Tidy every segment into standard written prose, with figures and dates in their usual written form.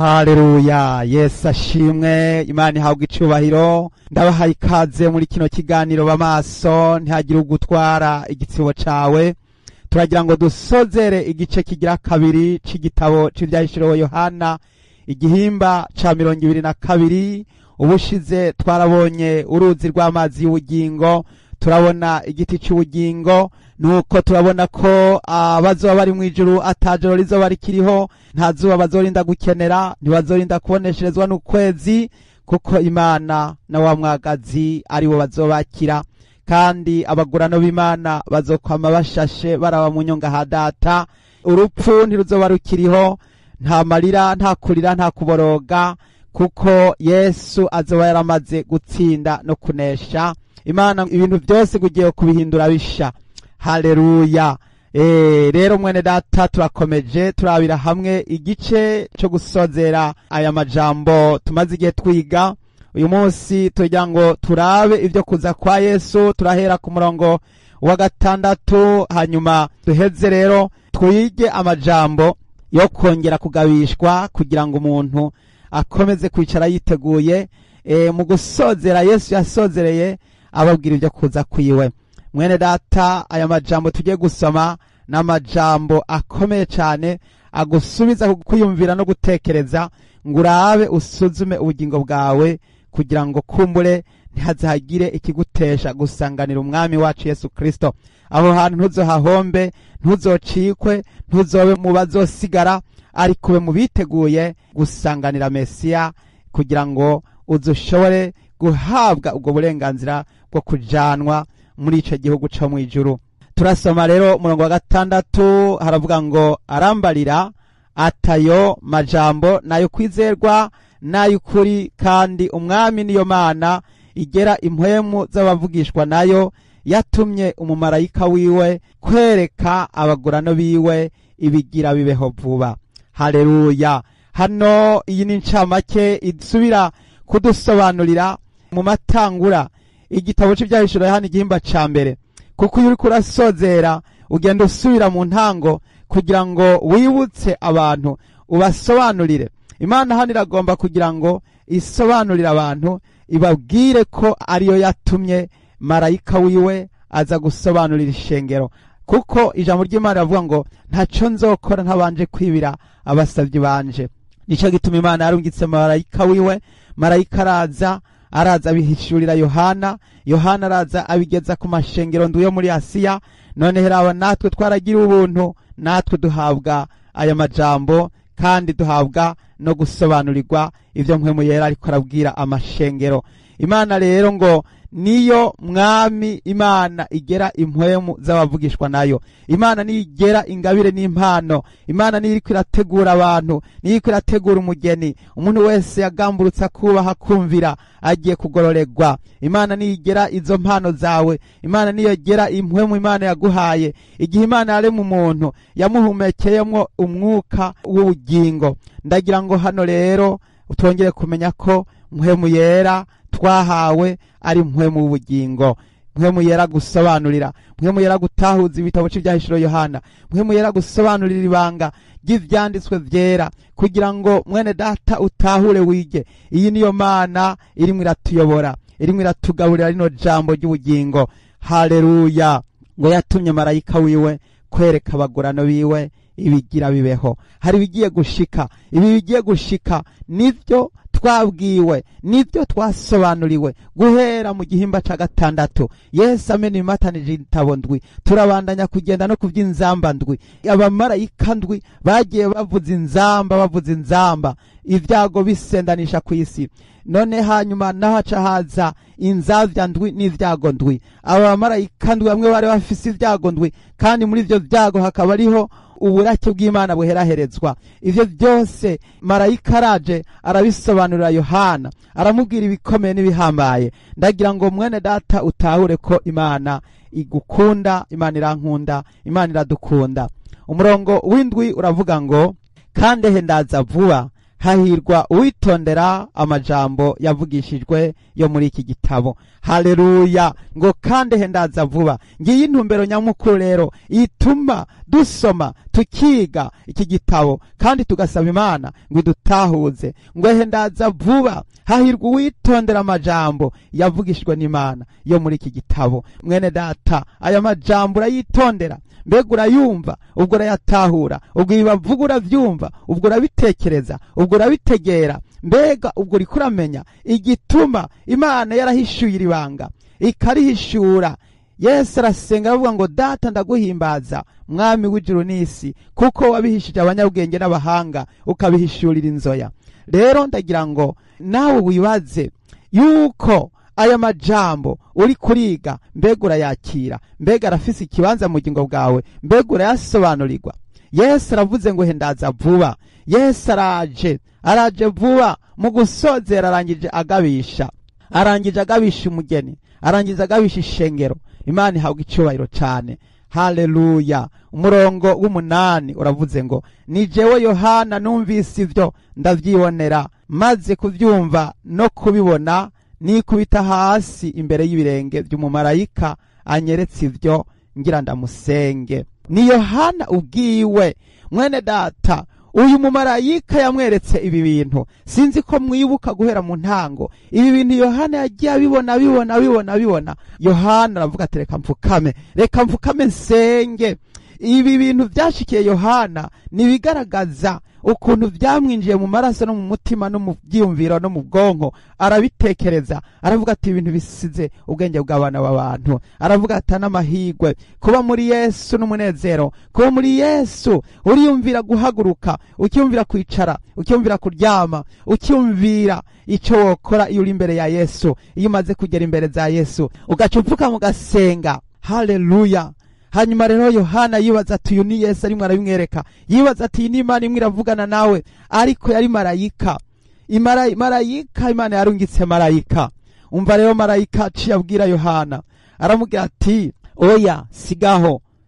Haleluya, Yesu ashimwe, Imana ihabwa icubahiro. Ndabahaye ikaze muri kino kiganiro bamaso, ntihagire ugutwara igitsibo cawe. Turagira ngo dusozere igice kigira kabiri c'igitabo c'ivyahishuriwe Yohana, igihimba ca 22. Ubushize twarabonye uruzi rw'amazi y'ubugingo, turabona igiti c'ubugingo, nuko turabona ko abazoba bari mw'ijuru atajoro rizoba rikiriho, nta zuba bazorinda gukenera, ntibazorinda kubonesherezwa n'ukwezi, kuko Imana na wa mwagazi aribo bazobakira. Kandi abagurano b'Imana bazokwama bashashe baraba mu nyonga ha Data. Urupfu ntiruzoba rukiriho, nta marira, nta kurira, nta kuboroga, kuko Yesu azoba yaramaze gutsinda no kunesha. Imana ibintu byose kugiye kubihindura bisha. Haleluya. Rero mwene Data turakomeje turabira hamwe igice cyo gusozera aya majambo tumaze igihe twiga. Uyu munsi tugira ngo turabe ivyo kuza kwa Yesu, turahera ku murongo wa 6, hanyuma duheze rero twige amajambo yo kongera kugabishwa kugira ngo umuntu akomeze kwicara yiteguye mu gusozera. Yesu yasozereye ababwira ivyo kuza kwiwe. Mwene Data, aya majambo tugiye gusoma n'amajambo akomeye cyane agusubiza kwiyumvira no gutekereza, ngo urabe usuzume ubugingo bwawe kugira ngo kumbure ntihazagire ikigutesha gusanganira umwami wacu Yesu Kristo. Aho hantu ntuzohahombe, ntuzocikwe, ntuzobe mu bazosigara, ariko ube mu biteguye gusanganira Mesiya kugira ngo uzoshobore guhabwa ubwo burenganzira bwo kujanwa muri ico gihugu cyo mwijuru. Turasoma rero umurongo wa 6, haravuga ngo arambarira atayo majambo nayo kwizerwa n'ayukuri, kandi umwami niyo Mana igera impwemu z'abavugishwa nayo, yatumye umumarayika wiwe kwereka abagurano biwe ibigira bibeho vuba. Haleluya. Hano iyi ni ncamake isubira kudusobanurira mu matangura igitabo cy'ivyahishuriwe Yohana igihimba ca mbere, kuko iyo uriko urasozera ugenda usubira mu ntango kugira ngo wibutse abantu, ubasobanurire. Imana hano iragomba kugira ngo isobanurire abantu, ibabwire ko ariyo yatumye marayika wiwe aza gusobanurira ishengero, kuko ijambo ry'Imana rivuga ngo ntaco nzokora ntabanje kwibira abasavyi banje. Nico gituma Imana yarungitse marayika wiwe. Marayika araza abihishurira Yohana, Yohana araza abigeza ku mashengero nduyo muri Asiya. None heraba natwe twaragira ubuntu, natwe duhabwa aya majambo, kandi duhabwa no gusobanurirwa ivyo mpwemu yera ariko arabwira amashengero. Imana rero ngo niyo mwami, Imana igera impwemu z'abavugishwa nayo. Imana niyo igera ingabire n'impano. Imana niyo iriko irategura abantu, niyo iriko irategura umugeni. Umuntu wese yagamburutse kubaha kumvira agiye kugororerwa. Imana niyo igera izo mpano zawe. Imana niyo igera impwemu Imana yaguhaye. Igihe Imana yaremye umuntu yamuhumekeyemwo umwuka w'ubugingo. Ndagira ngo hano rero utongere kumenya ko mpwemu yera twahawe ari mpwemu w'ubugingo. Mpwemu yera gusobanurira, mpwemu yera gutahuza ibitabo cy'ivyahishuriwe Yohana, mpwemu yera gusobanurira ibanga ry'ivyanditswe vyera, kugira ngo mwene Data utahure wige. Iyi niyo Mana irimwe iratuyobora, irimwe iratugaburira rino jambo ry'ubugingo. Haleluya. Ngo yatumye marayika wiwe kwereka abagurano biwe ibigira bibeho. Hari bigiye gushika, ibi bigiye gushika nivyo twabwiwe, nivyo twasobanuriwe guhera mu gihimba ca 6. Yesu amena imatanije intabo ndwi, turabandanya kugenda no kuvy'inzamba ndwi. Abamarayika ndwi bagiye bavuza inzamba, ivyago bisendanisha ku isi. None hanyuma nahaca haza inzavya ndwi n'ivyago ndwi. Abamarayika ndwi bamwe bari bafise ivyago ndwi, kandi muri ivyo vyago hakaba ariho uburake bw'Imana buheraherezwa. Ivyo byose marayika araje arabisobanurira Yohana, aramubwira ibikomeye n'ibihambaye. Ndagira ngo mwene Data utahure ko Imana igukunda, Imana irankunda, Imana iradukunda. Umurongo w'indwi uravuga ngo kandi ndaza vuba, hahirwa uwitondera amajambo yavugishijwe yo muri iki gitabo. Haleluya! Ngo kandi hendaza vuba. Ngiyi intumbero nyamukuru rero ituma dusoma tukiga iki gitabo kandi tugasaba Imana ngo idutahuze. Ngo hendaza vuba, hahirwa uwitondera amajambo yavugishijwe n'Imana yo muri iki gitabo. Mwene data, aya majambo urayitondera? Mbega urayumva? Ubwo urayatahura? Ubwo ibibavuga uravyumva? Ubwo urabitekereza? Ubwo urabitegera? Mbega ubwo uriko uramenya igituma Imana yarahishuye iri banga ikarihishura? Yesu arasenga aravuga ngo data ndaguhimbaza mwami w'ijuru n'isi, kuko wabihishije abanyabwenge n'abahanga ukabihishurira inzoya. Rero ndagira ngo nawe wibaze yuko aya majambo uri kuriga mbega urayakira? Mbega arafise ikibanza mu bugingo bwawe? Mbega urayasobanurirwa? Yesu aravuze ngo hendaza vuba. Yesu araje vuba. Mu gusozera arangije agabisha umugeni, arangije agabisha ishengero. Imana ihabwa icubahiro cyane. Haleluya! Umurongo w'8 uravuze ngo ni jewe Yohana numvise ivyo ndavyibonera, maze kuvyumva no kubibona nikubita hasi imbere y'ibirenge by'umumarayika anyeretse ivyo ngira ndamusenge. Ni Yohana ubwiwe. Mwene data, uyu mumarayika yamweretse ibi bintu. Sinzi ko mwibuka guhera mu ntango ibi bintu Yohana yagiye abibona. Yohana aravuga ati reka mfukame nsenge. Ibi bintu byashikiye Yohana nibigaragaza ukuntu vyamwinjiye mu maraso no mu mutima no mu byiyumviro no mu bwonko. Arabitekereza, aravuga ati ibintu bisize ubwenge bw'abana b'abantu. Aravuga ati n'amahigwe kuba muri Yesu n'umunezero. Kuba muri Yesu uriyumvira guhaguruka, ukiyumvira kwicara, ukiyumvira kuryama, ukiyumvira ico wokora iyo uri imbere ya Yesu. Iyo umaze kugera imbere za Yesu ugacupfuka mu gasenga. Haleluya! Hanyuma rero Yohana yibaza ati uyu ni Yesu arimwe arabimwereka. Yibaza ati ni Imana imwe iravugana nawe, ariko yari marayika. Marayika, Imana yarungitse marayika. Umva rero marayika aciye abwira Yohana, aramubwira ati oya,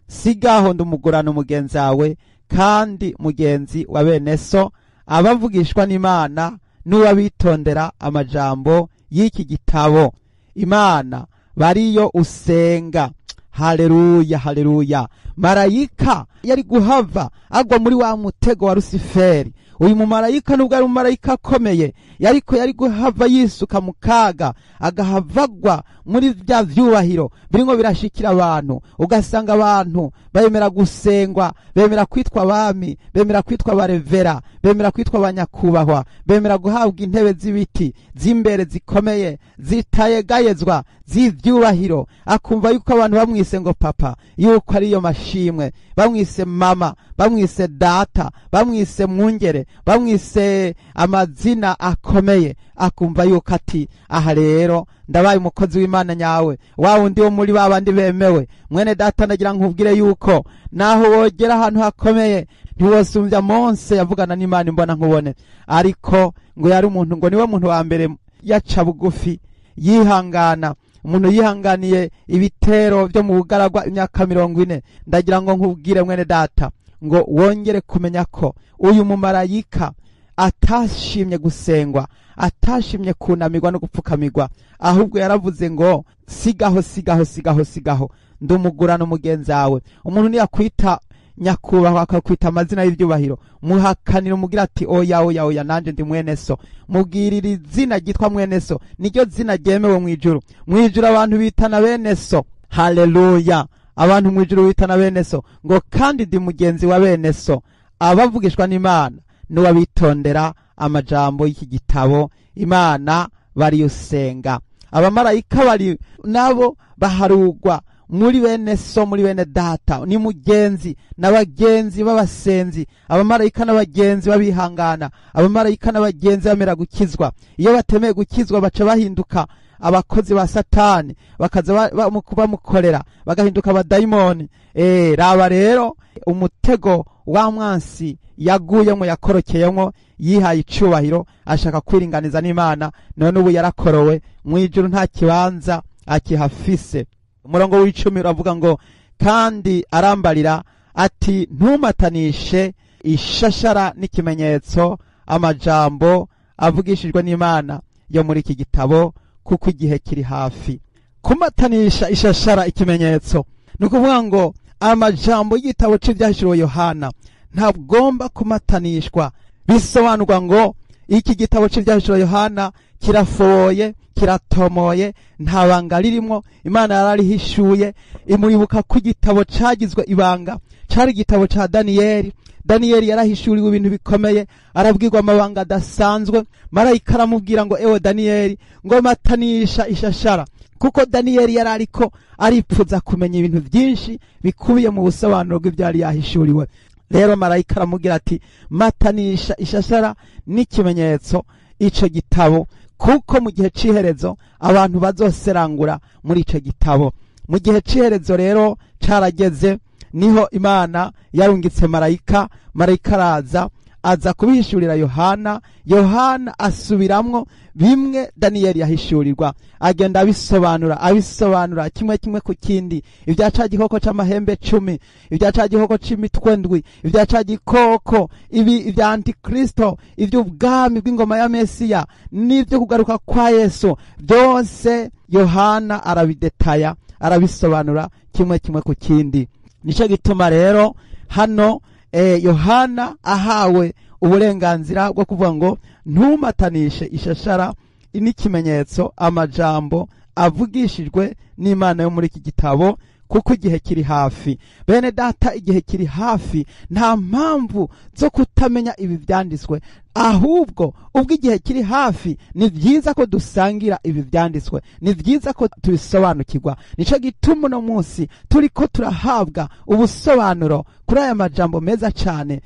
sigaho ndumugurana umugenzi wawe kandi mugenzi wa bene so, abavugishwa n'Imana n'uwabitondera amajambo y'iki gitabo. Imana bariyo usenga. Haleluya! Marayika yari guhava agwa muri wa mutego wa Luciferi. Uyu mumarayika nubwo ari umumarayika akomeye, yari guhava yisuka mu kaga, agahavagwa muri vya vyubahiro biringo birashikira abantu. Ugasanga abantu bemera gusengwa, bemera kwitwa abami, bemera kwitwa barevera, bemera kwitwa abanyakubahwa, bemera guhabwa intebe z'ibiti z'imbere zikomeye zitayegayezwa z'ivyubahiro. Akumva yuko abantu bamwise ngo papa, yuko ariyo mashimwe, bamwise mama, bamwise data, bamwise mwungere, bamwise amazina akomeye. Akumva yuko ati aha rero ndabaye umukozi w'Imana nyawe, wa wundi wo muri babandi bemewe. Mwene data, ndagira nkubwire yuko naho wogera ahantu hakomeye ntiwosumbya Mose yavugana n'Imana imbona nkubone. Ariko ngo yari umuntu, ngo niwe muntu wa mbere yaca bugufi yihangana. Umuntu yihanganiye ibitero byo mu bugaragwa imyaka 40. Ndagira ngo nkubwire mwene data ngo wongere kumenya ko uyu mumarayika atashimye gusengwa, atashimye kunamirwa no gupfukamirwa, ahubwo yaravuze ngo sigaho ndumugurana umugenzi wawe. Umuntu niyakwita nyakubahwa akakwita amazina y'ivyubahiro, muhakanira umugira ati oya nanje ndi mwene so. Mubwirira izina ryitwa mwene so, niryo zina ryemewe mwijuru. Mwijuru abantu bitana bene so. Haleluya! Abantu mwijuru bitana bene so. Ngo kandi ndi mugenzi wa bene so, abavugishwa n'Imana n'uwabitondera amajambo y'iki gitabo. Imana bari usenga. Abamarayika bari nabo baharugwa muri bene so, muri bene data. Ni mugenzi n'abagenzi b'abasenzi. Abamarayika n'abagenzi babihangana. Abamarayika n'abagenzi bamera gukizwa. Iyo batemeye gukizwa baca bahinduka abakozi ba Satani, bakaza bamukorera, bagahinduka abadayimoni. Raba rero umutego wa mwansi yaguyemo, yakorokeyemo, yihaye icubahiro, ashaka kwiringaniza n'Imana. None ubu yarakorowe, mwijuru nta kibanza akihafise. Umurongo w'10 uravuga ngo kandi arambarira ati ntumatanishe ishashara n'ikimenyetso amajambo avugishijwe n'Imana yo muri iki gitabo, kuko igihe kiri hafi. Kumatanisha ishashara ikimenyetso, nukuvuga ngo amajambo y'igitabo cy'ibyahishuriwe Yohana ntabwomba kumatanishwa. Bisobanurwa ngo iki gitabo cy'ibyahishuriwe Yohana kirafoye, kiratomoye, nta banga ririmo. Imana yararihishuye, imuribuka ko igitabo cyagizwe ibanga cyari igitabo cya Daniyeli. Daniyeli yarahishuriwe ibintu bikomeye, arabwirwa amabanga adasanzwe. Marayika aramubwira ngo ewe Daniyeli, ngo matanisha ishashara, kuko Daniyeli yari ariko aripfuza kumenya ibintu byinshi bikubiye mu busobanuro bw'ibyari yahishuriwe. Rero marayika aramubwira ati matanisha ishashara n'ikimenyetso ico gitabo, kuko mu gihe c'iherezo abantu bazoserangura muri ico gitabo. Mu gihe c'iherezo rero carageze, niho Imana yarungitse marayika araza kubihishurira Yohana. Yohana asubiramwo bimwe Daniyeli yahishurirwa, agenda abisobanura kimwe ku kindi, ibya ca gikoko c'amahembe 10, ibya ca gikoko c'imitwe 7, ibya ca gikoko, ibya Antikristo, iby'ubwami bw'ingoma ya Mesiya, n'ibyo kugaruka kwa Yesu, byose Yohana arabidetaya, arabisobanura kimwe ku kindi. Nico gituma rero hano Yohana ahawe uburenganzira bwo kuvuga ngo ntumatanishe ishashara n'ikimenyetso amajambo avugishijwe n'Imana yo muri iki gitabo, kuko igihe kiri hafi. Bene data, igihe kiri hafi, nta mpamvu zo kutamenya ibi byanditswe, ahubwo ubwo igihe kiri hafi ni byiza ko dusangira ibi byanditswe, ni byiza ko tubisobanukirwa. Nico gituma uno munsi turiko turahabwa ubusobanuro kuri aya majambo meza cyane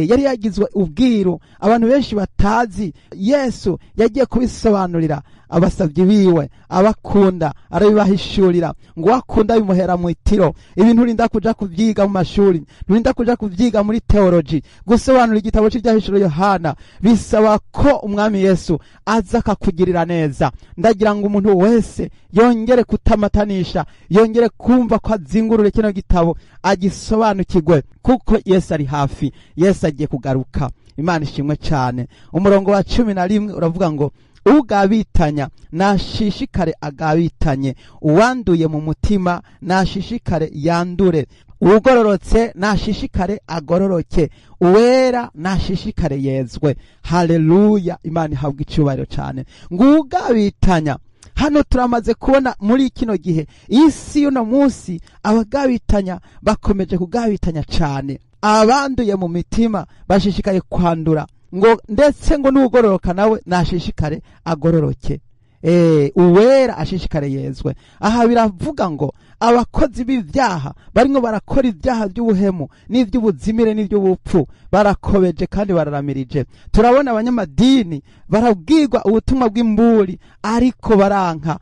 yari yagizwe ubwiru abantu benshi batazi. Yesu yagiye kubisobanurira abasavyi biwe, abakunda arabibahishurira, ngo wakunda bimuhera mu itiro. Ibintu urinda kuja kuvyiga mu mashuri, urinda kuja kuvyiga muri theology, gusobanura igitabo cy'ibyahishuriwe Yohana bisaba ko umwami Yesu aza akakugirira neza. Ndagira ngo umuntu wese yongere kutamatanisha, yongere kumva ko azingurure kino gitabo, agisobanukirwe, kuko Yesu ari hafi, Yesu agiye kugaruka. Imana ishimwe cyane. Umurongo wa 11 uravuga ngo ugabitanya nashishikare agabitanye, uwanduye mu mutima nashishikare yandure, ugororotse nashishikare agororoke, uwera nashishikare yezwe. Haleluya, Imana ihabwa icyubahiro cyane. Ngugabitanya hano turamaze kubona muri kino gihe isi y'uno munsi abagabitanya bakomeje kugabitanya cyane. Abanduye mu mitima bashishikaye kwandura, ngo ndetse ngo n'ugororoka nawe nashishikare agororoke, uwera ashishikare yezwe. Aha biravuga ngo abakozi b'ibyaha barimwo barakora ibyaha by'ubuhemu n'iby'ubuzimire n'iby'ubupfu barakobeje kandi bararamirije. Turabona abanyamadini barabwirwa ubutumwa bw'imburi, ariko baranka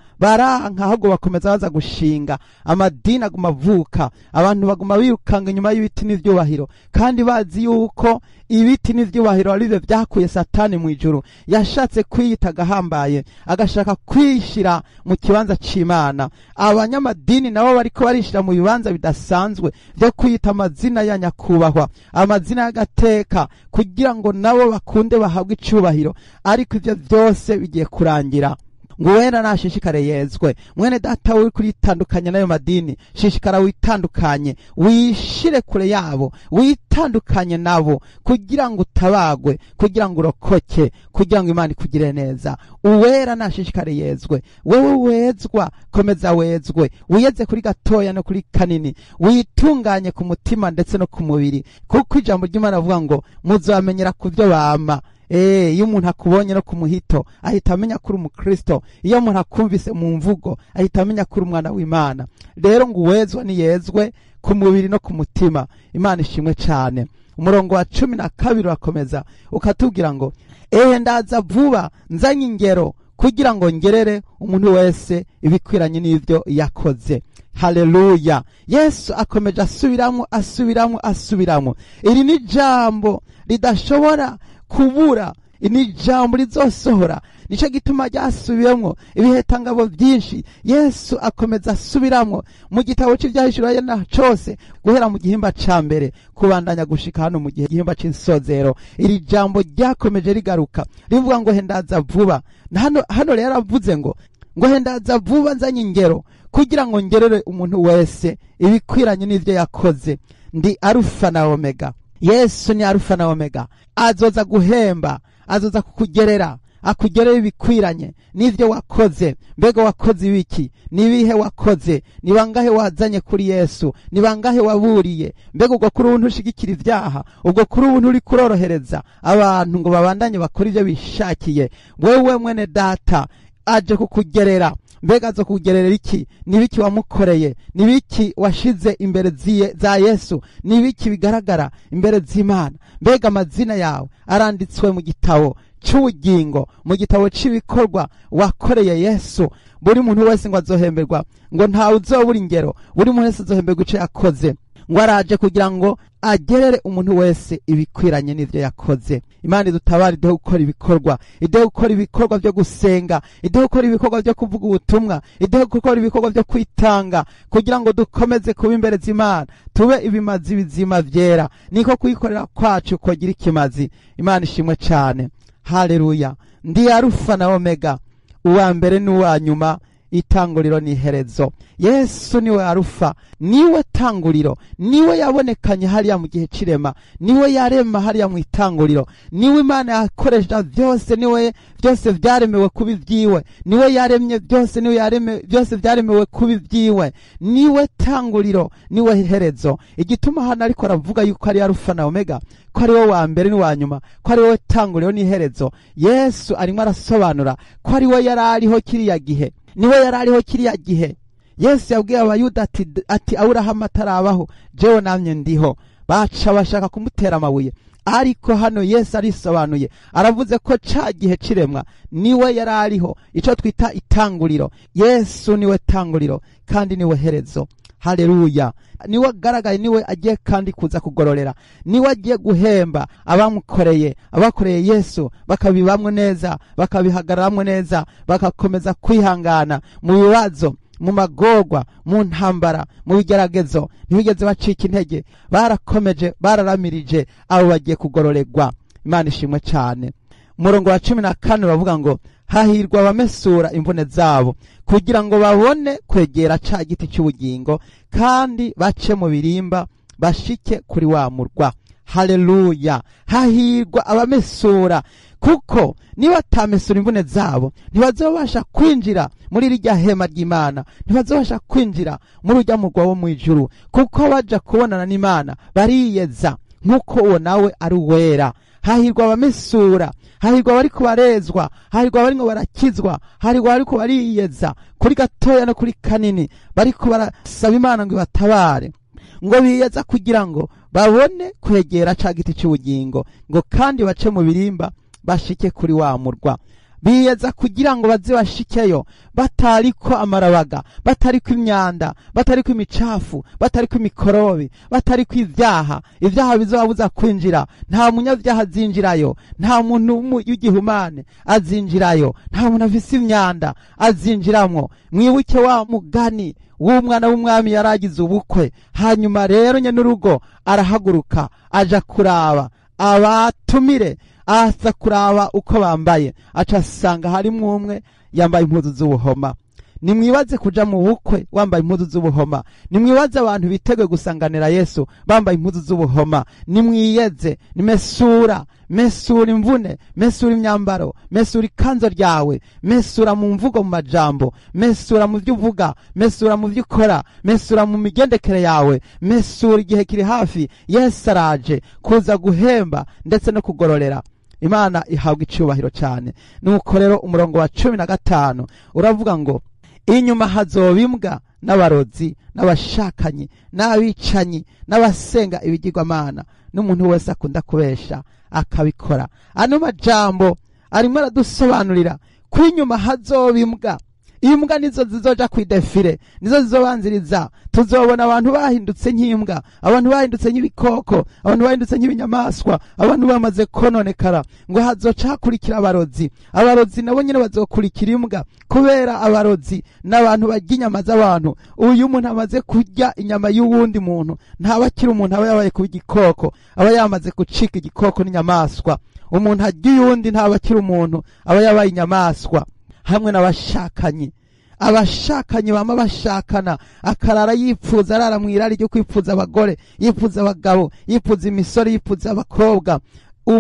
ahubwo bakomeza baza gushinga amadini aguma avuka, abantu baguma birukanga inyuma y'ibiti n'ivyubahiro, kandi bazi yuko ibiti n'ivyubahiro ari byo byakuye Satani mu ijuru. Yashatse kwiyita gahambaye, agashaka kwishira mu kibanza c'Imana. Abanyamadini nabo bariko barishira mu bibanza bidasanzwe byo kwiyita amazina ya nyakubahwa, amazina y'agateka, kugira ngo nabo bakunde bahabwe icubahiro, ariko ivyo byose bigiye kurangira. Ngo wena nashishikare yezwe. Mwene data uri kuritandukanya nayo madini, shishikara witandukanye, wishire kure yabo, witandukanye nabo, kugira ngo utabagwe, kugira ngo urokoke, kugira ngo Imana ikugire neza. Uwera nashishikare yezwe. Wewe wezwa, komeza wezwe, wiyeze kuri gatoya no kuri kanini, witunganye ku mutima ndetse no ku mubiri, kuko ijambo ry'Imana avuga ngo muzamenyera kuvyo bama. Iyo umuntu akubonye no kumuhito ahita amenya kuri umukristo, iyo umuntu akumvise mu mvugo ahita amenya kuri umwana w'Imana. Rero ngo uwezwa ni yezwe ku mubiri no ku mutima. Imana ishimwe cyane. Umurongo wa 12 akomeza ukatubwira ngo ndaza vuba nzanye ingero, kugira ngo ngerere umuntu wese ibikwiranye n'ivyo yakoze. Haleluya. Yesu akomeje asubiramo. Iri ni jambo ridashobora kubura, ini jambo rizosohora. nico gituma ryasubiyemwo ibihetangabo byinshi. Yesu akomeza asubiramwo mu gitabo cy'ivyahishuriwe na cose guhera mu gihimba ca mbere kubandanya gushika hano mu gihe gihimba c'insozero. Iri jambo ryakomeje rigaruka rivuga ngo hendaza vuba. Hano rero avuze ngo hendaza vuba nzanye ingero kugira ngo ngerere umuntu wese ibikwiranye n'ivyo yakoze. Ndi Arufa na Omega. Yesu ni Arufa na Omega. Azoza guhemba, azoza kukugerera, akugerera ibikwiranye n'ivyo wakoze. Mbega wakoze ibiki? Nibihe wakoze? Ni bangahe wazanye kuri Yesu? Ni bangahe waburiye? Mbega ubwo kuri ubuntu ushigikira ivyaha, ubwo kuri ubuntu uri kurorohereza abantu ngo babandanye bakora ivyo bishakiye. Wewe mwene data aje kukugerera. Mbega zo kugerera iki? Nibiki wamukoreye? Nibiki washize imbere za Yesu? Nibiki bigaragara imbere z'Imana? Mbega amazina yawe aranditswe mu gitabo cy'ubugingo, mu gitabo cy'ibikorwa wakoreye Yesu. Buri muntu wese ngo azohemberwa, ngo ntawe uzobura ingero. Buri muntu wese azohemberwa ico yakoze, ngo araje kugira ngo agerere umuntu wese ibikwiranye n'ivyo yakoze. Imana idutabara, iduhe gukora ibikorwa, iduhe gukora ibikorwa byo gusenga, iduhe gukora ibikorwa byo kuvuga ubutumwa, iduhe gukora ibikorwa byo kwitanga kugira ngo dukomeze kuba imbere z'Imana, tube ibimazi bizima vyera. Niko kuyikorera kwacu kogira ikimazi. Imana ishimwe cyane. Haleluya. Ndi Arufa na Omega, uwa mbere n'uwa nyuma, itanguriro n'iherezo. Yesu niwe Arufa, niwe tanguriro, niwe yabonekanye hariya mu gihe cirema, niwe yarema hariya mu itanguriro, niwe Imana yakoresha byose, niwe byose vyaremewe kuba ivyiwe, niwe yaremye byose, niwe yaremye byose vyaremewe kuba ivyiwe, niwe tanguriro, niwe iherezo. Igituma hano ariko aravuga yuko ari Arufa na Omega, ko ari we wa mbere n'uwa nyuma, ko ari we tanguriro n'iherezo. Yesu arimo arasobanura ko ari we yarariho kiriya gihe, niwe yarariho kiriya gihe. Yesu yabwiye abayuda ati Aburahamu atarabaho, jewe namye ndiho. Baca bashaka kumutera amabuye, ariko hano Yesu arisobanuye, aravuze ko ca gihe ciremwa niwe yarariho, ico twita itanguriro. Yesu niwe tanguriro kandi niwe herezo. Haleluya. Niwe agaragaye, niwe agiye kandi kuza kugororera, niwe agiye guhemba abamukoreye, abakoreye Yesu bakabibamwe neza, bakabihagararamwe neza, bakakomeza kwihangana mu bibazo, mu magorwa, mu ntambara, mu bigeragezo. Ntibigeze bacika intege, barakomeje, bararamirije, abo bagiye kugororerwa. Imana ishimwe cyane. Murongo wa 14 bavuga ngo hahirwa abamesura imvune zabo kugira ngo babone kwegera ca giti cy'ubugingo kandi bace mu birimba bashike kuri wa murwa. Haleluya. Hahirwa abamesura, kuko niba atamesura imvune zabo ntibazobasha kwinjira muri rirya hema ry'Imana, ntibazobasha kwinjira muri urya murwa wo mu ijuru, kuko baja kubonana n'Imana bariyeza nk'uko uwo nawe ari uwera. Hahirwa abamesura, hahirwa bariko barezwa, hahirwa bariko barakizwa, hahirwa bariko bariyeza kuri gatoya no kuri kanini, bariko barasaba Imana ngo ibatabare, ngo biyeza kugira ngo babone kwegera ca giti cy'ubugingo, ngo kandi bace mu birimba bashike kuri wa murwa. Biyeza kugira ngo baze bashikeyo batariko amarabaga, batariko imyanda, batariko imicafu, batariko imikorobi, batariko ivyaha bizobabuza kwinjira. Nta munyavyaha azinjirayo, nta muntu y'igihumane azinjirayo, nta muntu afise imyanda azinjiramwo. Mwibuke wa mugani w'umwana w'umwami yaragize ubukwe, hanyuma rero nyenurugo arahaguruka aja kuraba abatumire, aza kuraba uko bambaye, aca asanga harimwo umwe yambaye impuzu z'ubuhoma. Nimwibaze kuja mu bukwe wambaye impuzu z'ubuhoma, nimwibaze abantu biteguye gusanganira Yesu bambaye impuzu z'ubuhoma. Nimwiyeze, nimesura, mesura imvune, mesura imyambaro, mesura ikanzo ryawe, mesura mu mvugo, mu majambo, mesura mu vyuvuga, mesura mu vyukora, mesura mu migendekere yawe, mesura igihe kiri hafi. Yesu araje kuza guhemba ndetse no kugororera. Imana ihabwa icubahiro cyane. Nuko rero umurongo wa 15 uravuga ngo inyuma hazobimbwa n'abarozi, n'abashakanyi, n'abicanyi, n'abasenga ibigirwamana, n'umuntu wese akunda kubesha akabikora. Ano majambo arimo aradusobanurira ko inyuma hazobimbwa imbwa nizo zizoja kwidefire, nizo zizobanziriza. Tuzobona abantu bahindutse nk'imbwa, abantu bahindutse nk'ibikoko, abantu bahindutse nk'ibinyamaswa, abantu bamaze kononekara. Ngo hazoca hakurikira abarozi. Abarozi nabo nyene bazokurikira imbwa, kubera abarozi n'abantu barya inyama z'abantu. Uyu muntu amaze kurya inyama y'uwundi muntu, ntabakira umuntu aba yabaye kuba igikoko, aba yamaze gucika igikoko n'inyamaswa. Umuntu arya uyundi ntabakira umuntu, aba yabaye inyamaswa. Hamwe n'abashakanye, abashakanye bama bashakana, akarara yipfuza, arara mw'irari ryo kwipfuza abagore, yipfuza abagabo, yipfuza imisore, yipfuza abakobwa.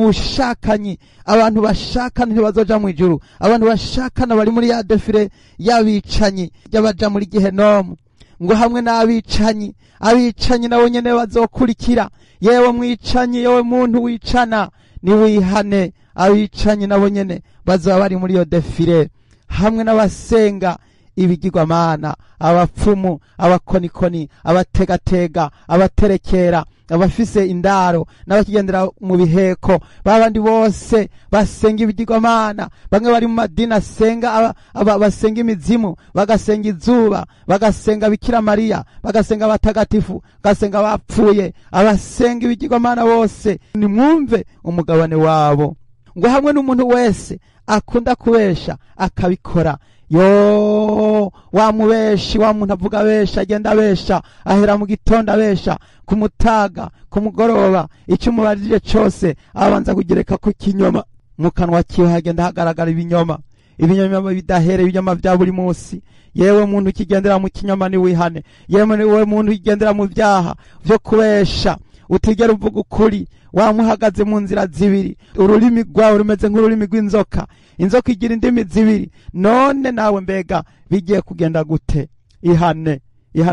Ubushakanye, abantu bashakana ntibazoja mu ijuru. Abantu bashakana bari muri ya defire y'abicanyi y'abaja muri Gehenomu. Ngo hamwe n'abicanyi, abicanyi nabo nyene bazokurikira. Yewe mwicanyi, yewe muntu wicana, ni wihane. Abicanyi nabo nyene bazoba bari muri yo defire, hamwe n'abasenga ibigirwamana, abapfumu, abakonikoni, abategatega, abaterekera, abafise indaro n'abakigendera mu biheko. Babandi bose basenga ibigirwamana, bamwe bari mu madini asenga basenga imizimu, bagasenga izuba, bagasenga Bikira Mariya, bagasenga abatagatifu, bagasenga abapfuye. Abasenga ibigirwamana bose nimwumve umugabane wabo. Ngo hamwe n'umuntu wese akunda kubesha akabikora. Yo wamubeshi, wa muntu avuga besha, agenda abesha, ahera mu gitondo abesha, ku mutaga, ku mugoroba, icyo umubajije cyose abanza kugereka ku kinyoma. Mu kanwa kiwe hagenda hagaragara ibinyoma, ibinyoma bidahere, ibinyoma bya buri munsi. Yewe muntu ukigendera mu kinyoma ni wihane. Yewe muntu ukigendera mu byaha byo kubesha, utigera uvuga ukuri, wamuhagaze mu nzira zibiri. Ururimi rwawe rumeze nk'ururimi rw'inzoka. Inzoka igira indimi zibiri. None nawe mbega bigiye kugenda gute? Ihane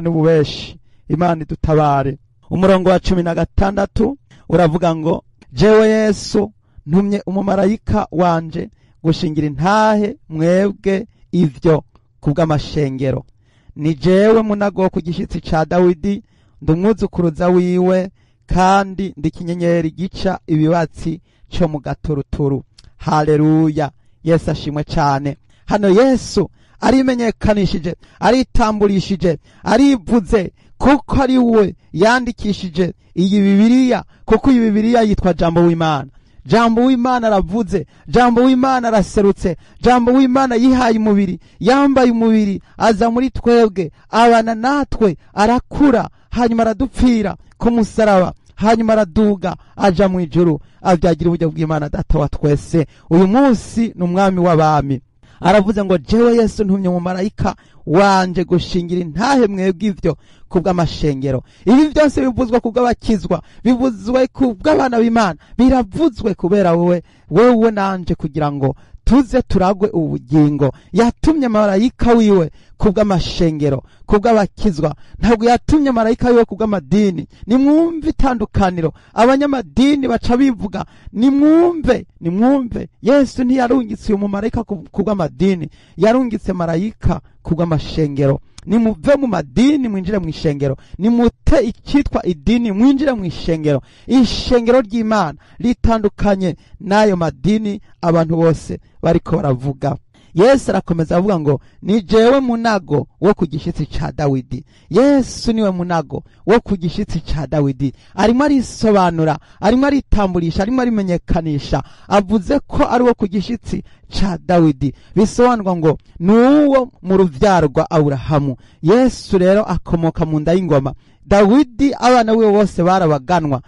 ububeshi. Imana idutabare. Umurongo wa 16 uravuga ngo, jewe Yesu ntumye umumarayika wanje gushingira intahe mwebwe ivyo kubw'amashengero. Ni jewe munago ku gishitsi ca Dawidi, ndumwuzukuruza wiwe, kandi ndi kinyenyeri gica ibibatsi cyo mu gaturuturu. Haleluya, Yesu ashimwe cyane. Hano Yesu arimenyekanishije, aritambulishije, arivuze kuko ari we yandikishije iyi Bibiliya, kuko iyi Bibiliya yitwa Jambo w'Imana. Jambo w'Imana aravuze, Jambo w'Imana araserutse, Jambo w'Imana yihaye umubiri, yambaye umubiri, aza muri twebwe, abana natwe, arakura, hanyuma aradupfira ku musaraba, hanyuma araduga aja mu ijuru, avyagira uburyo bw'Imana Data wa twese. Uyu munsi ni umwami w'abami. Aravuze ngo, jewe Yesu ntumye umumarayika wanje gushingira intahe mwebwe ivyo kubw'amashengero. Ibi byose bivuzwa kubw'abakizwa, bivuzwe kubw'abana b'Imana, biravuzwe kubera wewe nanje, kugira ngo tuze turagwe ubugingo. Yatumye marayika wiwe kubw'amashengero, kubw'abakizwa. Ntabwo yatumye marayika wiwe kubw'amadini. Nimwumve itandukaniro. Abanyamadini baca bivuga, nimwumve. Yesu ntiyarungitse uyu mumarayika kubw'amadini, yarungitse marayika kubw'amashengero. Nimuve mu madini mwinjire mu ishengero, nimute icyitwa idini mwinjire mu ishengero. Ishengero ry'Imana litandukanye n'ayo madini abantu bose bariko baravuga. Yesu arakomeza avuga ngo, ni jewe munago wo ku gishitsi ca Dawidi. Yesu niwe munago wo ku gishitsi ca Dawidi. Arimo arisobanura, arimo aritambulisha, arimo arimenyekanisha, avuze ko ari wo ku gishitsi ca Dawidi. Bisobanurwa ngo nuwo mu ruvyaro rwa Aburahamu. Yesu rero akomoka mu nda y'ingoma. Dawidi abana we bose barabaganwa,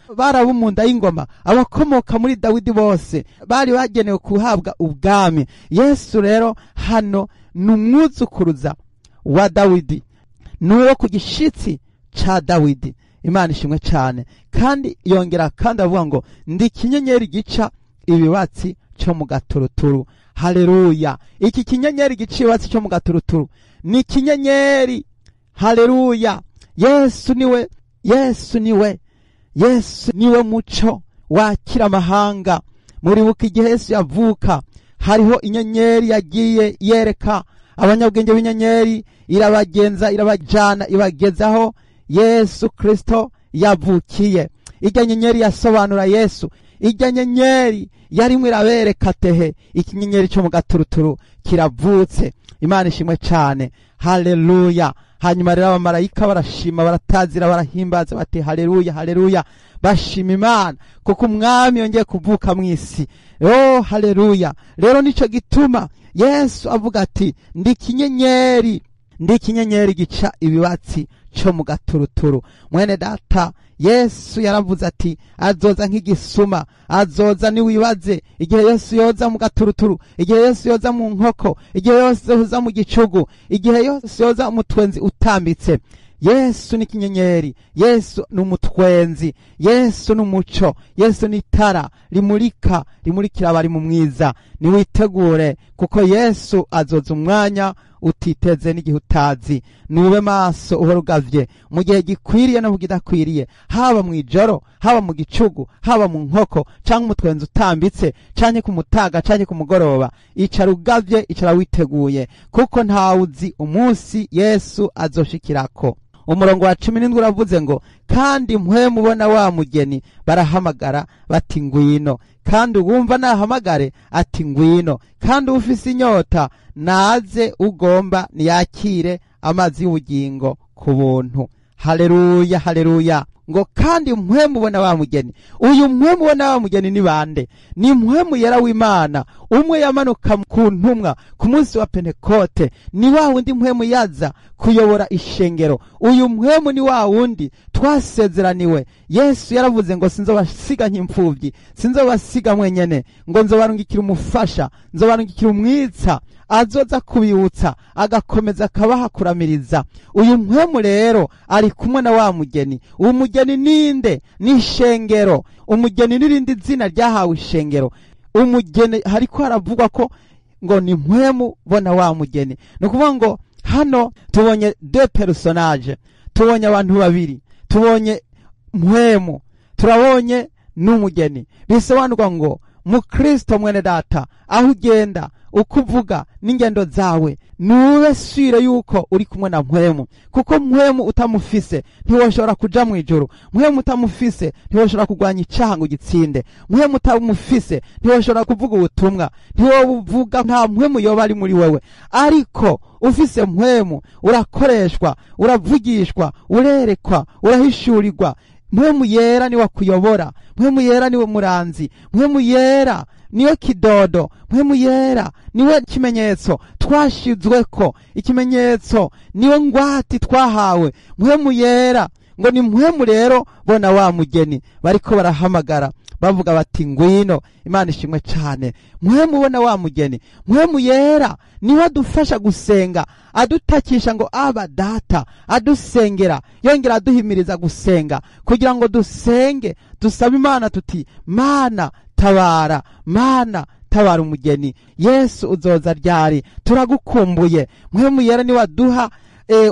mu nda y'ingoma. Abakomoka muri Dawidi bose bari bagenewe kuhabwa ubwami. Yesu rero hano numwuzukuruza wa Dawidi, nuwo ku gishitsi ca Dawidi. Imana ishimwe cyane. Kandi yongera kandi avuga ngo, ndi kinyenyeri gica ibibatsi cyo mu gaturuturu. Haleluya. Iki kinyenyeri gica ibibatsi cyo mu gaturuturu ni kinyenyeri. Haleluya. Yesu niwe muco wakira amahanga. Muribuka igihe Yesu yavuka, hariho inyenyeri yagiye yereka abanyabwenge b'inyenyeri, irabagenza, irabajana, ibagezaho Yesu Kristo yavukiye. Ijya nyenyeri yasobanura Yesu, irya nyenyeri yarimwe irabereka tehe ikinyenyeri cyo mu gaturuturu kiravutse. Imana ishimwe cyane, haleluya. Hanyuma rero abamarayika barashima, baratazira, barahimbaza bati haleluya haleluya, bashima Imana kuko umwami yongeye kuvuka mu isi. Oh haleluya. Rero nico gituma Yesu avuga ati ndi ikinyenyeri gica ibibatsi cyo mu gaturuturu. Mwene data, Yesu yaravuze ati azoza nk'igisuma, azoza niwibaze igihe Yesu yoza mu gaturuturu, igihe Yesu yoza mu nkoko, igihe Yesu yoza mu gicugu, igihe Yesu yoza mu twenzi utambitse. Yesu ni kinyenyeri, Yesu ni umutwenzi, Yesu ni umuco, Yesu ni itara rimurikira abari mu mwiza. Niwitegure kuko Yesu azoza umwanya utiteze n'igihe utazi. Nube maso uhora ugavye mu gihe gikwiriye no kidakwiriye, haba mu ijoro, haba mu gicugu, haba mu nkoko canke umutwenzi utambitse, canke ku mutaga canke ku mugoroba. Icara ugavye, icara witeguye kuko ntawuzi umunsi Yesu azoshikirako. Umurongo wa 17 uravuze ngo kandi mpwemu ubona wa mugeni barahamagara bati ngwino, kandi uwumva nahamagare ati ngwino, kandi ufise inyota naze, ugomba niyakire amazi y'ubugingo ku buntu. Haleluya haleluya. Ngo kandi mpwemu ubona wa mugeni. Uyu mpwemu ubona wa mugeni ni bande? Ni mpwemu yera w'Imana umwe yamanuka ku ntumwa ku munsi wa Pentekote. Ni wa wundi mpwemu yaza kuyobora ishengero. Uyu mpwemu ni wa wundi twasezeraniwe. Yesu yaravuze ngo sinzobasiga nk'imfuvyi, sinzobasiga mwenyene, ngo nzobarungikira umufasha, nzobarungikira umwitsa azoza kubibutsa, agakomeza akabaha kuramiriza. Uyu mpwemu rero ari kumwe na wa mugeni. Uwo mugeni ninde? Ni ishengero. Umugeni nirindi zina ryahawe ishengero. Umugeni hariko haravugwa ko ngo ni mpwemu bona wa mugeni. No kuvuga ngo hano tubonye deux personnages, tubonye abantu babiri, tubonye mpwemu, turabonye n'umugeni. Bisobanurwa ngo mu Kristo mwene data, aho ugenda ukuvuga n'ingendo zawe nube swire yuko uri kumwe na mpwemu, kuko mpwemu utamufise ntiwoshobora kuja mu ijuru. Mpwemu utamufise ntiwoshobora kugwanya icaha ngo gitsinde. Mpwemu utamufise ntiwoshobora kuvuga ubutumwa, ntiwobuvuga. Nta mpwemu yoba ari muri wewe. Ariko ufise mpwemu urakoreshwa, uravugishwa, urerekwa, urahishurirwa. Mpwemu yera ni wakuyobora, mpwemu yera ni muranzi, mpwemu yera niwe kidodo, mpwemu yera niwe kimenyetso twashizweko, ikimenyetso niwe ngwati twahawe. Mpwemu yera ngo ni mpwemu rero bona wa mugeni bariko barahamagara bavuga bati ngwino. Imana ishimwe cyane. Mpwemu bona wa mugeni, mpwemu yera niwe adufasha gusenga, adutakisha ngo aba data, adusengera, yongera aduhimiriza gusenga kugira ngo dusenge, dusabe Imana tuti Mana tabara, Mana tabara umugeni. Yesu uzoza ryari? Turagukumbuye. Mpwemu yera niwe aduha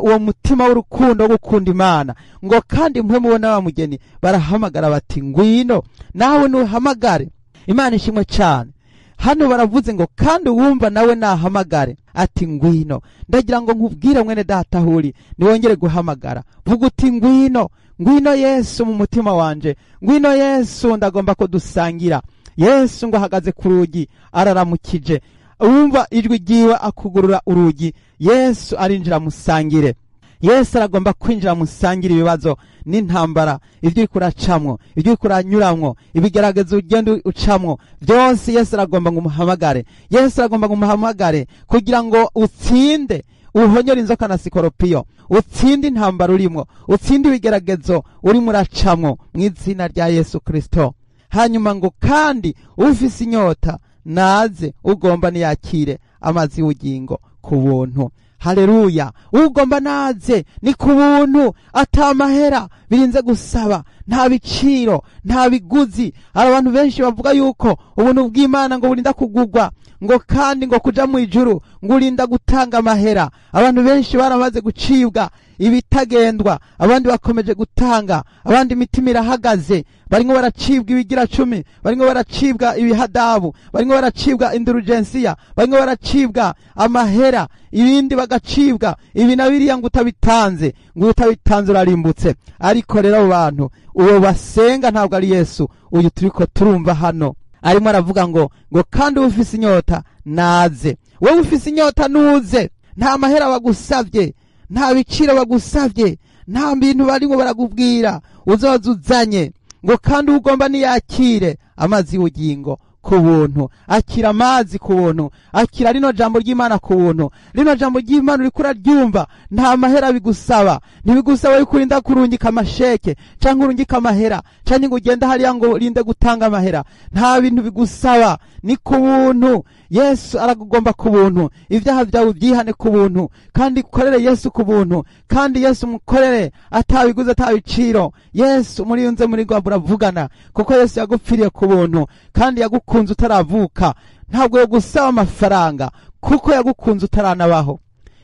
uwo mutima w'urukundo wo gukunda Imana. Ngo kandi mpwemu bona wa mugeni barahamagara bati ngwino, nawe nuhamagare. Imana ishimwe cyane. Hano baravuze ngo kandi uwumva nawe nahamagare ati ngwino. Ndagira ngo nkubwire mwene data huri niwongere guhamagara, vuga uti ngwino, ngwino Yesu mu mutima wanje, ngwino Yesu ndagomba ko dusangira. Yesu ngo ahagaze ku rugi araramukije. Umva ijwi ryiwe akugurura urugi, Yesu arinjira musangire. Yesu aragomba kwinjira musangire ibibazo n'intambara, ibyo kuracamwo, ibyo kuranyuramwo, ibigerageza ugenda ucamwo byose. Yesu aragomba ngo umuhamagare. Yesu aragomba ngo umuhamagare kugira ngo utsinde, uhonyora inzoka na sikoropiyo, utsinde intambara urimo, utsinde ibigeragezo urimo uracamwo mu izina rya Yesu Kristo. Hanyuma ngo kandi ufise inyota naze, ugomba niyakire amazi y'ubugingo ku buntu. Haleluya. Ugomba naze ni ku buntu, atamahera birinze gusaba, nta biciro, nta biguzi. Abantu benshi bavuga yuko ubuntu bw'Imana ngo burinda kugugwa, ngo kandi ngo kuja mu ijuru ngo urinda gutanga amahera. Abantu benshi baramaze gucibwa ibitagendwa, abandi bakomeje gutanga, abandi imitima irahagaze, baringo baracibwa ibigira 10, baringo baracibwa ibihadabu, baringo baracibwa indulgensiya, baringo baracibwa amahera, ibindi bagacibwa ibi na biriya ngo utabitanze, ngo utabitanze urarimbutse. Ariko rero abo bantu uwo basenga ntabwo ari Yesu uyu turiko turumva hano. Arimo aravuga ngo kandi ufise inyota naze. Wowe ufise inyota nuze, nta mahera bagusavye, nta biciro bagusavye, nta bintu barimo baragubwira, uzozuzanye ngo kandi ugomba niyakire amazi y'ubugingo ku buntu. Akira amazi ku buntu, akira rino jambo ry'Imana ku buntu. Rino jambo ry'Imana uriko uraryumva, nta mahera bigusaba, ntibigusaba yuko urinda kurungika amasheke canke urungika amahera canke ngo ugenda hariya ngo urinde gutanga amahera. Nta bintu bigusaba, ni ku buntu. Yesu aragugomba ku buntu, ivyaha vyawe vyihane ku buntu, kandi ukorere Yesu ku buntu, kandi Yesu mukorere atabiguze atabiciro. Yesu muriyunze muri gwa buravugana, kuko Yesu yagupfiriye ku buntu kandi yagukunze utaravuka. Ntabwo yo gusaba amafaranga, kuko yagukunze utaranabaho.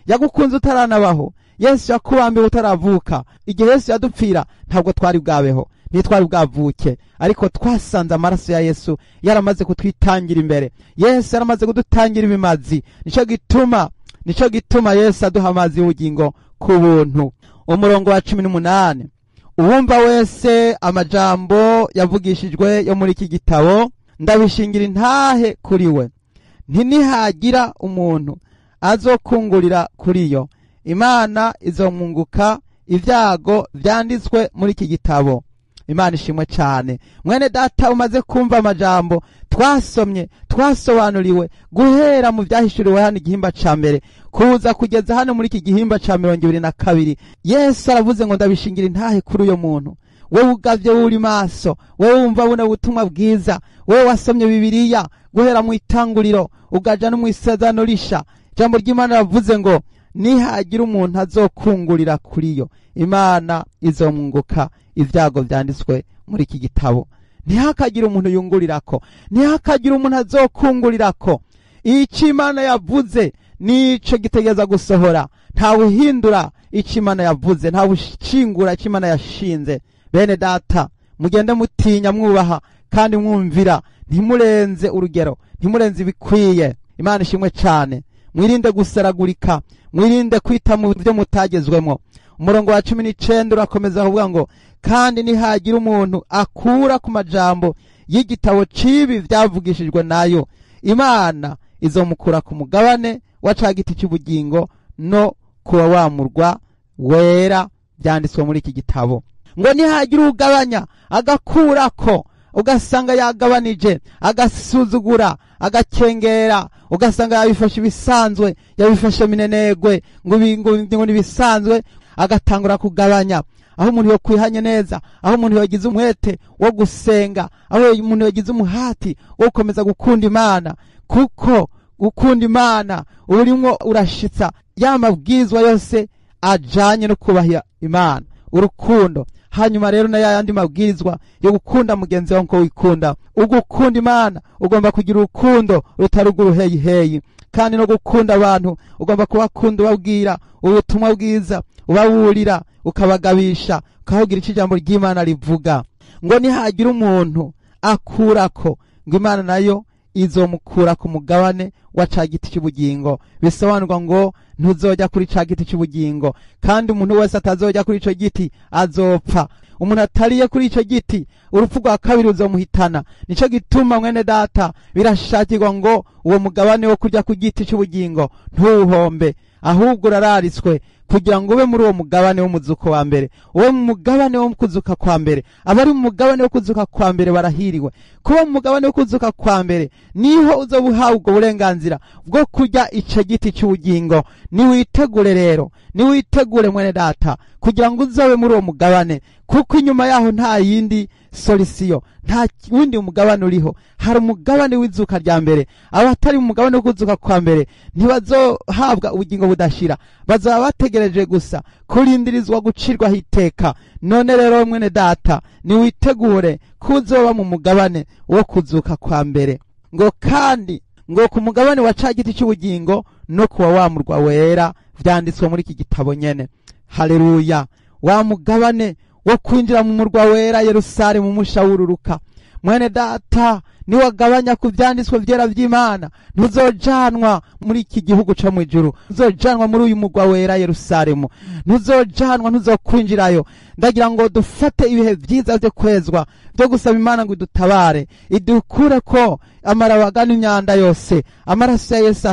Yagukunze utaranabaho. Yesu yakubambiye utaravuka. Igihe Yesu yadupfira ntabwo twari bwabeho, ntitwari bwavuke, ariko twasanze amaraso ya Yesu yaramaze kutwitangira imbere. Yesu yaramaze kudutangira ibimazi. Nico gituma Yesu aduha amazi y'ubugingo ku buntu. Umurongo wa 18, uwumva wese amajambo yavugishijwe yo muri iki gitabo ndabishingira intahe kuri we, ntinihagira umuntu azokungurira kuri yo. Imana izomwunguka ivyago vyanditswe muri iki gitabo. Imana ishimwe cyane. Mwene data, umaze kumva amajambo twasomye, twasobanuriwe guhera mu vyahishuriwe hano igihimba ca mbere kuza kugeza hano muri iki gihimba ca 22. Yesu aravuze ngo ndabishingira intahe kuri uyo muntu. Wewe ugavye uri maso, wewe wumva buno butumwa bwiza, wewe wasomye Bibiliya guhera mu itanguriro ugaja no mu isezerano risha. Jambo ry'Imana ravuze ngo nihagira umuntu azokungurira kuri yo, Imana izomwunguka ivyago vyanditswe muri iki gitabo. Ntihakagira umuntu yungurirako, ntihakagira umuntu azokungurirako. Ico Imana yavuze nico gitegeza gusohora. Ntawe uhindura ico Imana yavuze, ntawe ushingura ico Imana yashinze. Bene data, mugende mutinya, mwubaha kandi mwumvira, ntimurenze urugero, ntimurenze ibikwiye. Imana ishimwe cyane. Mwirinde guseragurika, mwirinde kwita mu byo mutagezwemo. Umurongo wa 19 urakomeza kuvuga ngo kandi nihagira umuntu akura ku majambo y'igitabo cibi vyavugishijwe nayo, Imana izomukura ku mugabane wa cagiti cy'ubugingo no kuwa wamurwa wera byanditswe muri iki gitabo. Ngo nihagira ugabanya agakurako, ugasanga yagabanije, agasuzugura, agakengera, ugasanga yabifashe ibisanzwe, yabifashe minenegwe, ngo nibisanzwe, agatangura kugabanya. Aho umuntu yo kwihanye neza, aho umuntu yogize umwete wo gusenga, aho umuntu yogize umuhati wo gukomeza gukunda Imana, kuko gukunda Imana urimo urashitsa ya mabwizwa yose ajanye no kubahira Imana, urukundo. Hanyuma rero na yandi mabwirizwa yo gukunda mugenzi wawe nko wikunda. Ugukunda Imana ugomba kugira urukundo rutaruguru heyi, kandi no gukunda abantu ugomba kubakunda, ubabwira ubutumwa bwiza, ubawurira, ukabagabisha, ukavugira ico ijambo ry'Imana rivuga. Ngo nihagira umuntu akurako, ngo Imana nayo izomukura ku mugabane wa cagiti cy'ubugingo. Bisobanurwa ngo ntuzojya kuri cagiti cy'ubugingo, kandi umuntu wese atazojya kuri ico giti azopfa. Umuntu atariye kuri ico giti urupfu rwa kabiri uzomuhitana. Nico gituma mwene data birashakirwa ngo uwo mugabane wo kurya ku giti cy'ubugingo ntuhombe, ahubwo urararitswe kugira ngo ube muri uwo mugabane w'umuzuko wa mbere. Uwo mugabane wo kuzuka kwa mbere, abari mu mugabane wo kuzuka kwa mbere barahiriwe. Kuba mu mugabane wo kuzuka kwa mbere niho uzobuhawe ubwo burenganzira bwo kurya ico giti cy'ubugingo. Niwitegure rero, niwitegure mwene data kugira ngo uzobe muri uwo mugabane, kuko inyuma yaho nta yindi solution, nta wundi mugabane uriho. Hari umugabane w'izuka rya mbere. Abatari mu mugabane wo kuzuka kwa mbere ntibazohabwa ubugingo budashira, bazaba bategereje gusa kurindirizwa gucirwa hiteka. None rero mwene data niwitegure kuzoba mu mugabane wo kuzuka kwa mbere. Ngo kandi ngo ku mugabane wa cagiti cy'ubugingo no kuwa wamurwa wera vyanditswe muri iki gitabo nyene. Haleluya! Wa mugabane wo kwinjira mu murwa wera Yerusalemu musha wururuka, mwene data niwagabanya ku vyanditswe vyera vy'Imana ntuzojanwa muri iki gihugu co mwijuru, ntuzojanwa muri uyu mugwa wera Yerusalemu, ntuzojanwa, ntuzokwinjirayo. Ndagira ngo dufate ibihe vyiza vyo kwezwa vyo gusaba Imana ngo idutabare, idukure ko amarabaga n'imyanda yose. Amaraso ya Yesu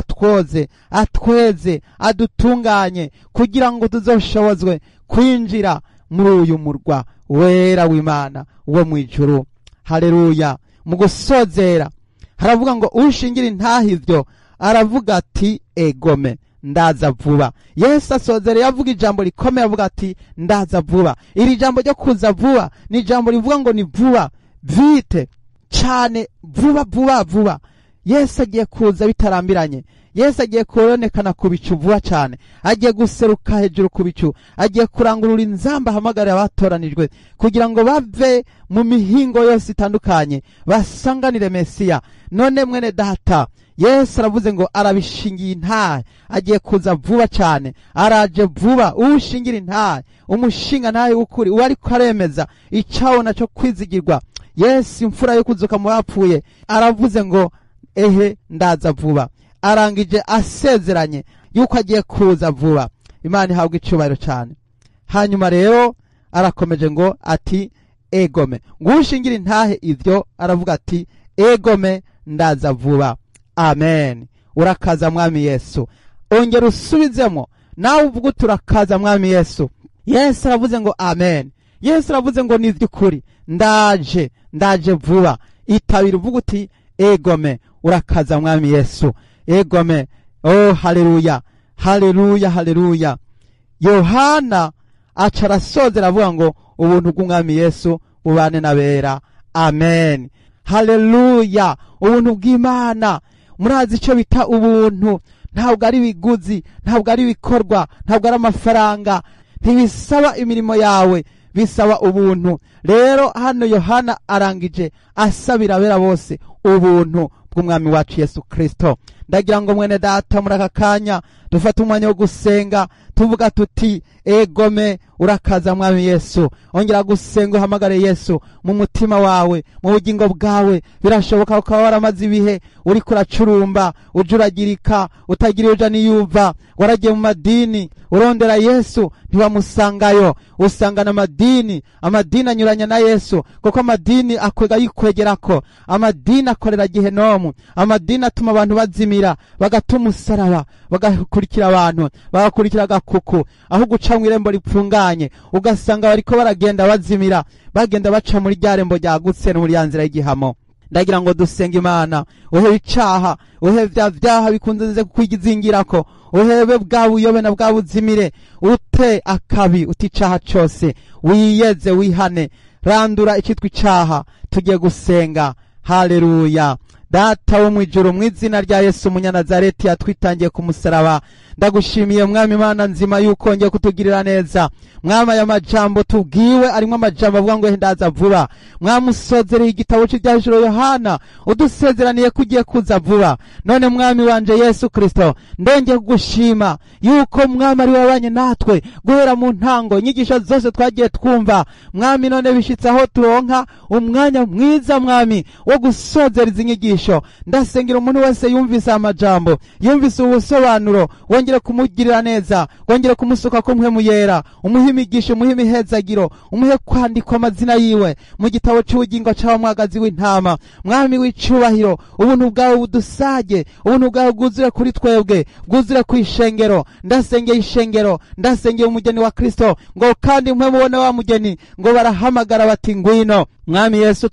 atweze adutunganye kugira ngo tuzoshobozwe kwinjira muri uyu murwa wera w'Imana wo mwijuru. Haleluya. Mu gusozera haravuga ngo ushingira intaha ivyo aravuga ati egome ndaza vuba. Yesu asozere yavuga ijambo rikomeye avuga ati ndaza vuba. Iri jambo ryo kuza vuba ni jambo rivuga ngo ni vuba, vite cyane, vuba. Yesu agiye kuza bitarambiranye. Yesu agiye kuronekana ku bicu vuba cyane, agiye guseruka hejuru ku bicu, agiye kurangurura inzamba hamagara abatoranijwe kugira ngo bave mu mihingo yose itandukanye basanganire Mesiya. None mwene data, Yesu aravuze ngo arabishingiye intahe, agiye kuza vuba cyane, araje vuba. Ushingira intahe, umushinga ntahe w'ukuri, uwari karemeza icabona cyo kwizigirwa, Yesu imfura yo kuzuka mu bapfuye, aravuze ngo ehe ndaza vuba. Arangije asezeranye yuko agiye kuza vuba. Imana ihabwa icubahiro cyane. Hanyuma rero arakomeje ngo ati egome, ngushingira intahe ivyo aravuga ati egome ndaza vuba. Amen. Urakaza mwami Yesu. Ongera usubizemo nawe uvuga turakaza mwami Yesu. Yesu aravuze ngo amen. Yesu aravuze ngo ni vy'ukuri ndaje vuba. Itabira uvuga uti egome urakaza mwami Yesu. Egome. Oh haleluya, haleluya, haleluya. Yohana acarasozera avuga ngo ubuntu bw'umwami Yesu bubane nabera. Amen. Haleluya. Ubuntu bw'Imana, murazi ico bita ubuntu, ntabwo ari biguzi, ntabwo ari bikorwa, ntabwo ari amafaranga, ntibisaba imirimo yawe, bisaba ubuntu. Rero hano Yohana arangije asabira abera bose ubuntu bw'umwami wacu Yesu Kristo. Ndagira ngo mwene data muri aka kanya dufate umwanya wo gusenga tuvuga tuti egome urakaza mwami Yesu. Ongera gusenga uhamagare Yesu mu mutima wawe, mu bugingo bwawe. Birashoboka ukaba waramaze ibihe uri kuracurumba, ujuragirika, utagira uja niyuva, waragiye mu madini urondera Yesu ntiwamusangayo, usangana amadini anyuranya na Yesu, kuko amadini akwega yikwegerako, amadini akorera gihenomu, amadini atuma abantu bazimira, bagatuma usaraba, bagakurikira abantu, bagakurikira agakuku, aho guca mu irembo ripfunganye ugasanga bariko baragenda bazimira, bagenda baca muri rya rembo ryagutse no muri ya nzira y'igihamo. Ndagira ngo dusenga Imana, uhebe icaha, uhebe vyaha bikunze kukwigizingirako, uhebe bwa buyobe na bwa buzimire, ute akabi, uti icaha cose, wiyeze wihane, randura icitwa icaha. Tugiye gusenga. Haleluya. Data wo mwijuru, mu izina rya Yesu Munyanazareti yatwitangiye ku musaraba, ndagushimiye mwami Imana nzima yuko ngiye kutugirira neza. Mwama aya majambo tubwiwe arimwe amajambo avuga ngo ndaza vuba. Mwami usozereye igitabo cy'ibyahishuro Yohana udusezeraniye kugiye kuza vuba. None mwami wanje Yesu Kristo, ndenge kugushima yuko mwami ari wabanye natwe guhera mu ntango, inyigisho zose twagiye twumva. Mwami none bishitse aho turonka umwanya mwiza mwami wo gusozereza inyigisho. Ndasengera umuntu wese yumvise amajambo, yumvise ubusobanuro, wongere kumugirira neza, wongere kumusuka ko mpwemu yera, umuhe imigisha, umuhe imihezagiro, umuhe kwandikwa amazina yiwe mu gitabo cy'ubugingo cy'abamwagazi w'intama. Mwami w'icubahiro, ubuntu bwawe budusage, ubuntu bwawe bwuzure kuri twebwe, bwuzure ku ishengero. Ndasengeye ishengero, ndasengeye umugeni wa Kristo, ngo kandi mpwemu wone wa mugeni ngo barahamagara bati ngwino. Mwami Yesu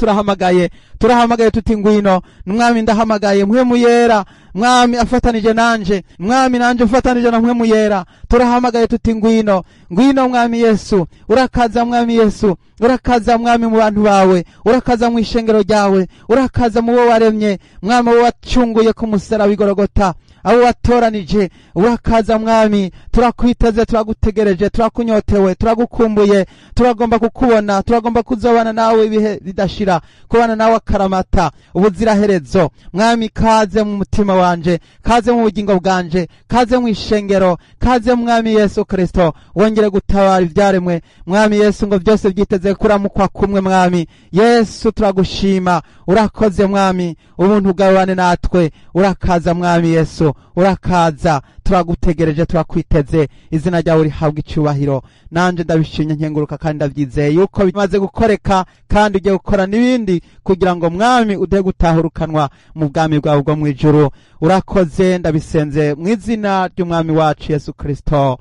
turahamagaye tuti ngwino. Mwami ndahamagaye mpwemu yera, mwami afatanije nanje, mwami nanje ufatanije na mpwemu yera, turahamagaye tuti ngwino. Ngwino mwami Yesu, urakaza mwami Yesu, urakaza mwami mu bantu bawe, urakaza mu ishengero ryawe, urakaza mu bo waremye, mwami wo wacunguye ku musaraba w'Igorogota. abo watoranije, urakaza mwami, turakwiteze, turagutegereje, turakunyotewe, turagukumbuye, turagomba kukubona, turagomba kuzobana nawe ibihe bidashira, kubana nawe akaramata ubuziraherezo. Mwami, kaze mu mutima wanje, kaze mu bugingo bwanje, kaze mu ishengero, kaze mwami Yesu Kristo, wongere gutabara ivyaremwe mwami Yesu, ngo byose byiteze kuramukwa kumwe. Mwami Yesu, turagushima, urakoze mwami, ubuntu bwawe natwe, urakaza mwami Yesu, urakaza, turagutegereje, turakwiteze, izina ryawe rihabwa icubahiro. Nanje ndabishimye nkenguruka kandi ndavyizeye yuko bimaze gukoreka, kandi ugiye gukora n'ibindi kugira ngo mwami ude gutahurukanwa mu bwami bwawe bwo mwijuru. Urakoze, ndabisenze mu izina ry'umwami wacu Yesu Kristo,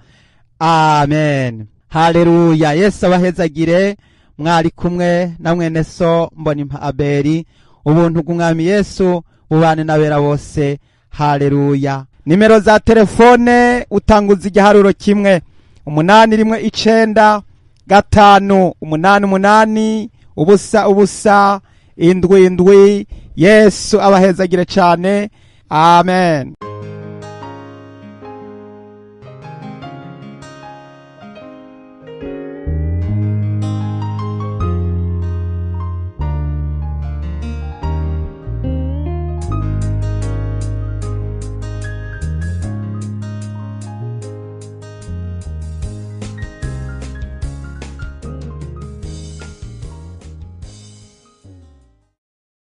amen. Haleluya. Yesu abahezagire. Mwari kumwe na mwene so Mbonimpa Abeli. Ubuntu bw'umwami Yesu bubane n'abera bose. Haleluya. Nimero za telefone utanguza igiharuro kimwe 819 588 7 Yesu abahezagire cyane, amen.